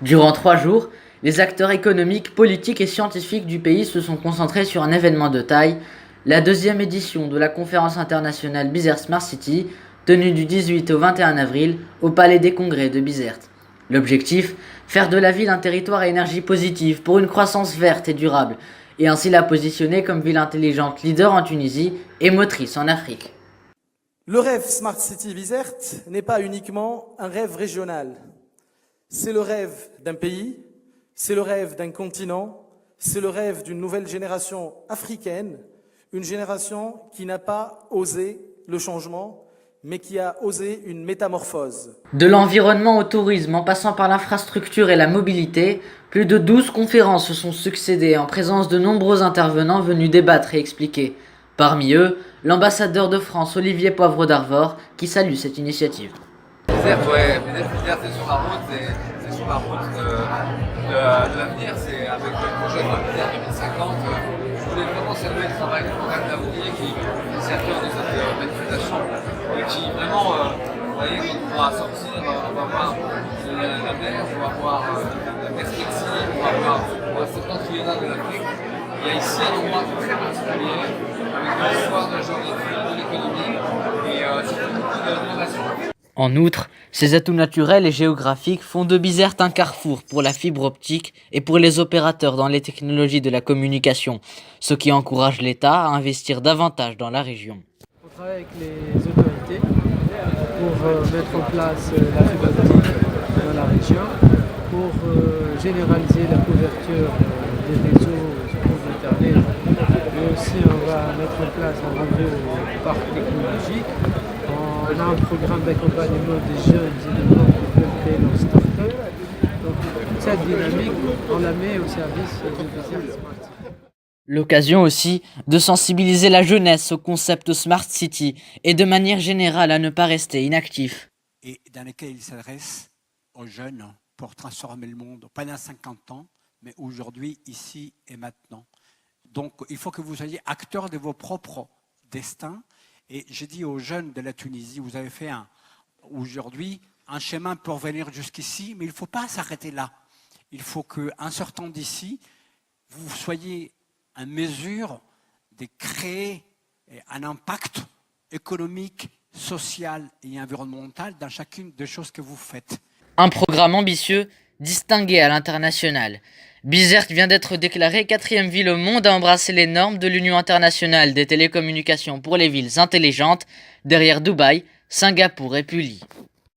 Durant 3 jours, les acteurs économiques, politiques et scientifiques du pays se sont concentrés sur un événement de taille, la deuxième édition de la conférence internationale Bizerte Smart City, tenue du 18 au 21 avril au Palais des Congrès de Bizerte. L'objectif, faire de la ville un territoire à énergie positive pour une croissance verte et durable, et ainsi la positionner comme ville intelligente leader en Tunisie et motrice en Afrique. Le rêve Smart City Bizerte n'est pas uniquement un rêve régional. C'est le rêve d'un pays, c'est le rêve d'un continent, c'est le rêve d'une nouvelle génération africaine, une génération qui n'a pas osé le changement, mais qui a osé une métamorphose. De l'environnement au tourisme, en passant par l'infrastructure et la mobilité, plus de 12 conférences se sont succédées en présence de nombreux intervenants venus débattre et expliquer. Parmi eux, l'ambassadeur de France Olivier Poivre d'Arvor qui salue cette initiative. Bizerte, ouais, Bizerte, c'est sur la route, c'est sur la route de l'avenir, c'est avec le projet de Bizerte 2050. Je voulais vraiment saluer le travail de Morgane Davoulier qui est initiateur de cette manifestation et qui vraiment, vous voyez, quand on va sortir, on va voir la mer, on va voir la perspective, on va voir le septentrional de l'Afrique. Il y a ici un endroit très particulier avec de l'histoire de la géographie, de l'économie et surtout beaucoup d'innovation. En outre, ces atouts naturels et géographiques font de Bizerte un carrefour pour la fibre optique et pour les opérateurs dans les technologies de la communication, ce qui encourage l'État à investir davantage dans la région. On travaille avec les autorités pour mettre en place la fibre optique dans la région, pour généraliser la couverture des réseaux sur Internet, mais aussi on va mettre en place un nouveau parc technologique. On a un programme d'accompagnement des jeunes et des membres qui peuvent créer leur start-up. Donc toute cette dynamique, on la met au service de Bizerte Smart City. L'occasion aussi de sensibiliser la jeunesse au concept Smart City et de manière générale à ne pas rester inactif. Et dans lesquels il s'adresse aux jeunes pour transformer le monde pendant 50 ans, mais aujourd'hui, ici et maintenant. Donc il faut que vous soyez acteurs de vos propres destins. Et j'ai dit aux jeunes de la Tunisie, vous avez fait aujourd'hui un chemin pour venir jusqu'ici, mais il ne faut pas s'arrêter là. Il faut qu'en sortant d'ici, vous soyez en mesure de créer un impact économique, social et environnemental dans chacune des choses que vous faites. Un programme ambitieux, distingué à l'international. Bizerte vient d'être déclarée 4e ville au monde à embrasser les normes de l'Union internationale des télécommunications pour les villes intelligentes, derrière Dubaï, Singapour et Puli.